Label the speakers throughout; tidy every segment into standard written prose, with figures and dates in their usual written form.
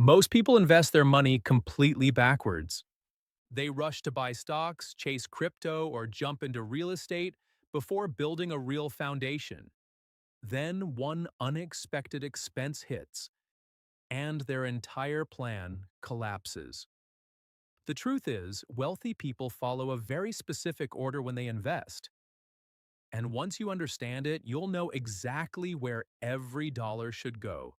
Speaker 1: Most people invest their money completely backwards. They rush to buy stocks, chase crypto, or jump into real estate before building a real foundation. Then one unexpected expense hits, and their entire plan collapses. The truth is, wealthy people follow a very specific order when they invest. And once you understand it, you'll know exactly where every dollar should go.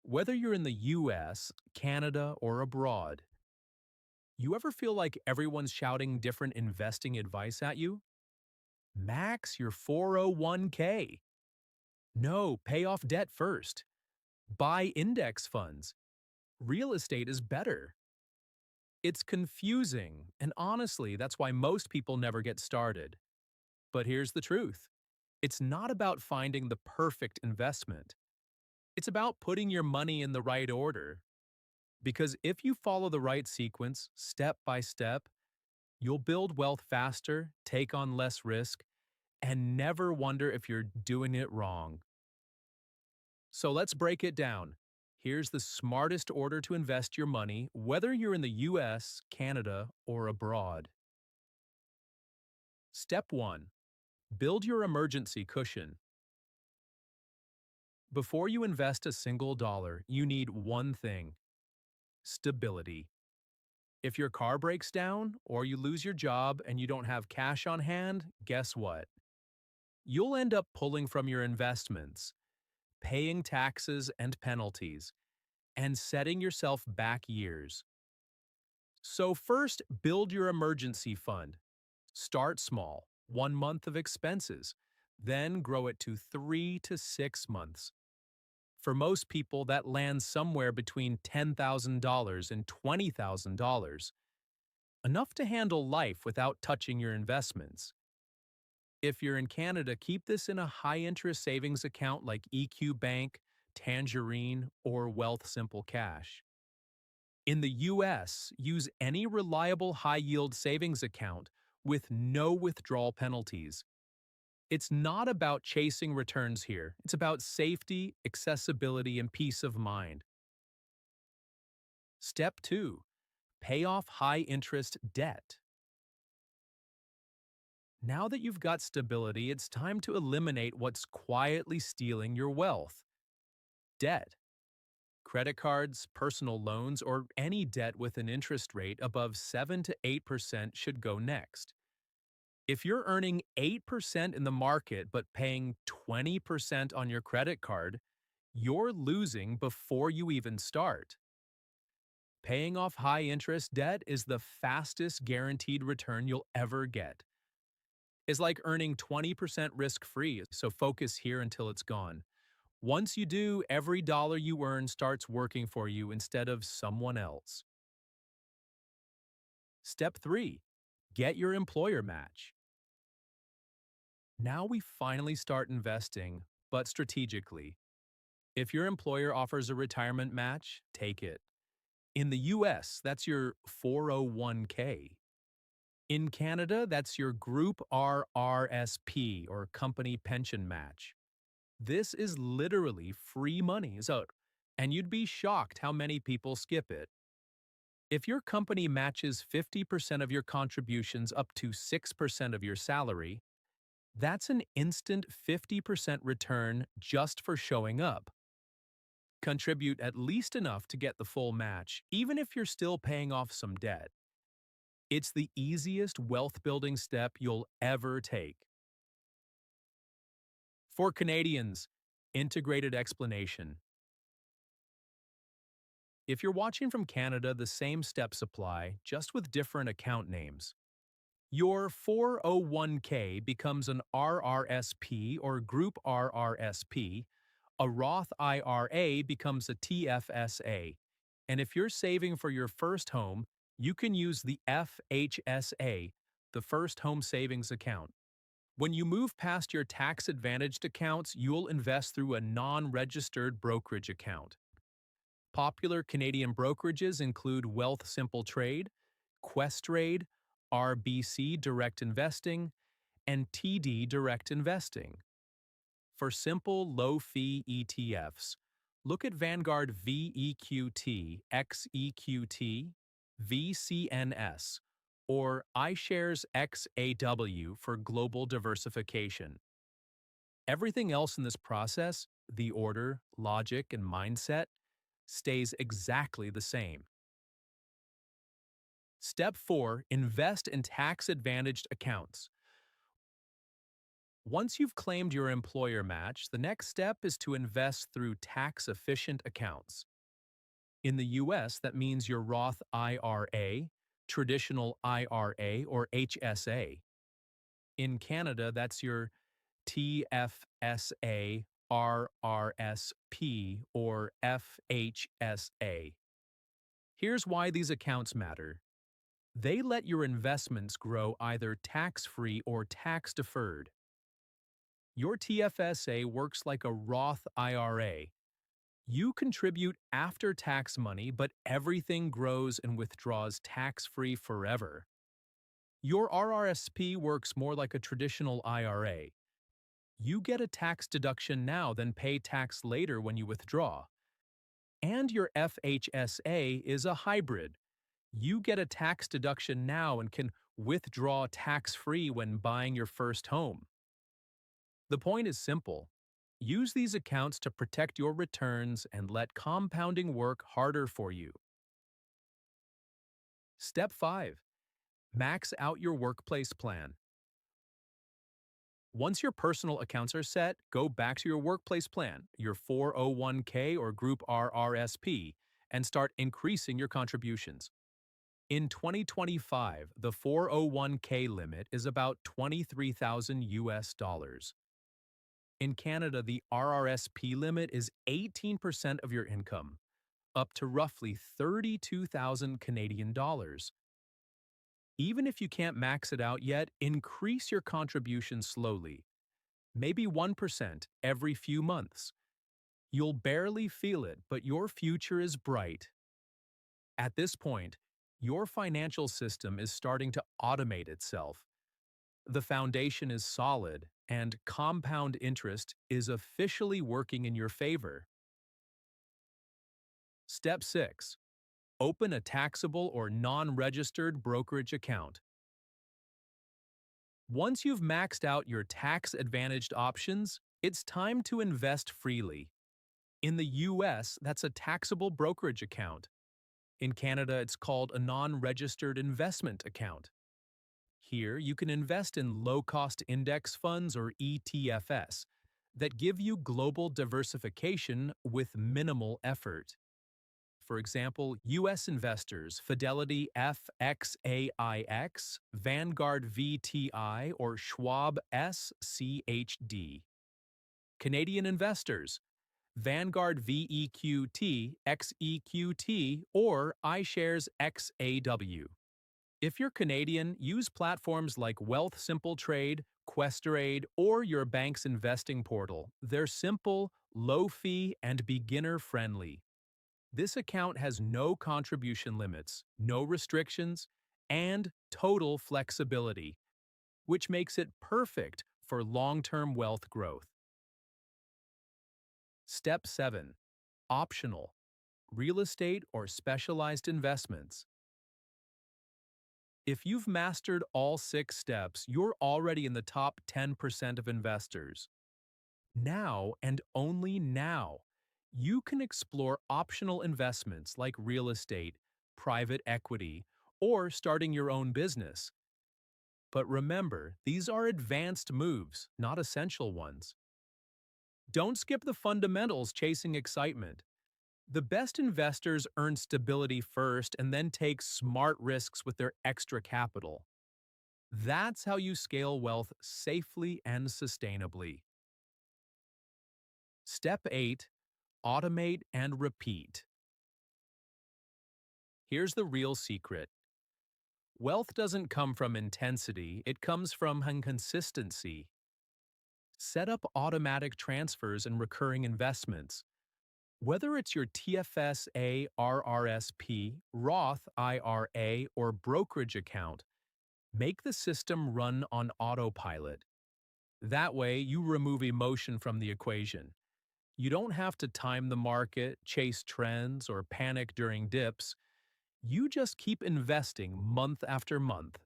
Speaker 1: Whether you're in the US, Canada, or abroad, you ever feel like everyone's shouting different investing advice at you? Max your 401k. No, pay off debt first. Buy index funds. Real estate is better. It's confusing, and honestly, that's why most people never get started. But here's the truth. It's not about finding the perfect investment. It's about putting your money in the right order. Because if you follow the right sequence, step by step, you'll build wealth faster, take on less risk, and never wonder if you're doing it wrong. So let's break it down. Here's the smartest order to invest your money, whether you're in the US, Canada, or abroad. Step 1. Build your emergency cushion. Before you invest a single dollar, you need one thing: stability. If your car breaks down or you lose your job and you don't have cash on hand, guess what? You'll end up pulling from your investments, paying taxes and penalties, and setting yourself back years. So first, build your emergency fund. Start small, 1 month of expenses, then grow it to 3 to 6 months. For most people, that lands somewhere between $10,000 and $20,000, enough to handle life without touching your investments. If you're in Canada, keep this in a high-interest savings account like EQ Bank, Tangerine, or Wealth Simple Cash. In the US, use any reliable high-yield savings account with no withdrawal penalties. It's not about chasing returns here. It's about safety, accessibility, and peace of mind. Step 2. Pay off high-interest debt. Now that you've got stability, it's time to eliminate what's quietly stealing your wealth: debt. Credit cards, personal loans, or any debt with an interest rate above 7 to 8% should go next. If you're earning 8% in the market but paying 20% on your credit card, you're losing before you even start. Paying off high interest debt is the fastest guaranteed return you'll ever get. It's like earning 20% risk free, so focus here until it's gone. Once you do, every dollar you earn starts working for you instead of someone else. Step 3. Get your employer match. Now we finally start investing, but strategically. If your employer offers a retirement match, take it. In the US, that's your 401k. In Canada, that's your Group RRSP or company pension match. This is literally free money, and you'd be shocked how many people skip it. If your company matches 50% of your contributions up to 6% of your salary, that's an instant 50% return just for showing up. Contribute at least enough to get the full match, even if you're still paying off some debt. It's the easiest wealth building step you'll ever take. For Canadians, integrated explanation. If you're watching from Canada, the same steps apply, just with different account names. Your 401k becomes an RRSP or Group RRSP, a Roth IRA becomes a TFSA, and if you're saving for your first home, you can use the FHSA, the First Home Savings Account. When you move past your tax-advantaged accounts, you'll invest through a non-registered brokerage account. Popular Canadian brokerages include Wealth Simple Trade, Questrade, RBC Direct Investing, and TD Direct Investing. For simple, low-fee ETFs, Look at Vanguard VEQT, XEQT, VCNS, or iShares XAW for global diversification. Everything else in this process, the order, logic, and mindset, stays exactly the same. Step 4. Invest in tax-advantaged accounts. Once you've claimed your employer match, the next step is to invest through tax-efficient accounts. In the US, that means your Roth IRA, traditional IRA, or HSA. In Canada, that's your TFSA, RRSP, or FHSA. Here's why these accounts matter. They let your investments grow either tax-free or tax-deferred. Your TFSA works like a Roth IRA. You contribute after-tax money, but everything grows and withdraws tax-free forever. Your RRSP works more like a traditional IRA. You get a tax deduction now, then pay tax later when you withdraw. And your FHSA is a hybrid. You get a tax deduction now and can withdraw tax-free when buying your first home. The point is simple. Use these accounts to protect your returns and let compounding work harder for you. Step 5. Max out your workplace plan. Once your personal accounts are set, go back to your workplace plan, your 401k or Group RRSP, and start increasing your contributions. In 2025, the 401k limit is about $23,000 US. In Canada, the RRSP limit is 18% of your income, up to roughly 32,000 Canadian dollars. Even if you can't max it out yet, increase your contribution slowly, maybe 1% every few months. You'll barely feel it, but your future is bright. At this point, your financial system is starting to automate itself. The foundation is solid, and compound interest is officially working in your favor. Step 6. Open a taxable or non-registered brokerage account. Once you've maxed out your tax-advantaged options, it's time to invest freely. In the US, that's a taxable brokerage account. In Canada, it's called a non-registered investment account. Here, you can invest in low-cost index funds or ETFs that give you global diversification with minimal effort. For example, U.S. investors Fidelity FXAIX, Vanguard VTI, or Schwab SCHD. Canadian investors Vanguard VEQT, XEQT, or iShares XAW. If you're Canadian, use platforms like Wealthsimple Trade, Questorade, or your bank's investing portal. They're simple, low-fee, and beginner-friendly. This account has no contribution limits, no restrictions, and total flexibility, which makes it perfect for long-term wealth growth. Step 7. Optional: real estate or specialized investments. If you've mastered all 6 steps, you're already in the top 10% of investors. Now, and only now, you can explore optional investments like real estate, private equity, or starting your own business. But remember, these are advanced moves, not essential ones. Don't skip the fundamentals chasing excitement. The best investors earn stability first and then take smart risks with their extra capital. That's how you scale wealth safely and sustainably. Step 8. Automate and repeat. Here's the real secret. Wealth doesn't come from intensity, it comes from consistency. Set up automatic transfers and recurring investments. Whether it's your TFSA, RRSP, Roth IRA, or brokerage account, make the system run on autopilot. That way, you remove emotion from the equation. You don't have to time the market, chase trends, or panic during dips. You just keep investing month after month.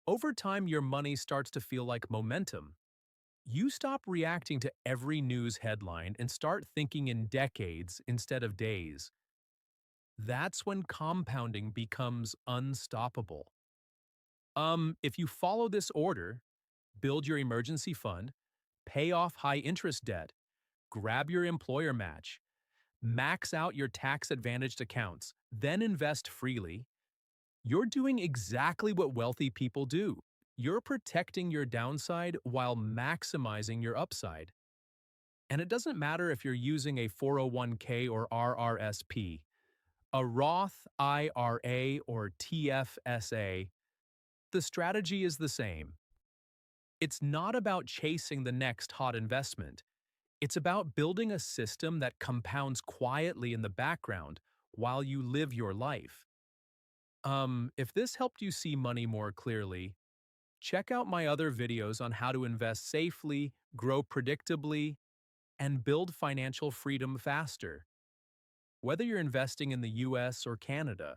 Speaker 1: Over time, your money starts to feel like momentum. You stop reacting to every news headline and start thinking in decades instead of days. That's when compounding becomes unstoppable. If you follow this order, build your emergency fund, pay off high interest debt, grab your employer match, max out your tax advantaged accounts, then invest freely, you're doing exactly what wealthy people do. You're protecting your downside while maximizing your upside. And it doesn't matter if you're using a 401k or RRSP, a Roth IRA or TFSA, the strategy is the same. It's not about chasing the next hot investment. It's about building a system that compounds quietly in the background while you live your life. If this helped you see money more clearly, check out my other videos on how to invest safely, grow predictably, and build financial freedom faster. Whether you're investing in the US or Canada,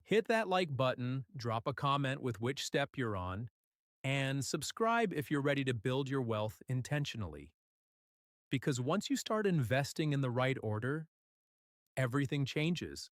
Speaker 1: hit that like button, drop a comment with which step you're on, and subscribe if you're ready to build your wealth intentionally. Because once you start investing in the right order, everything changes.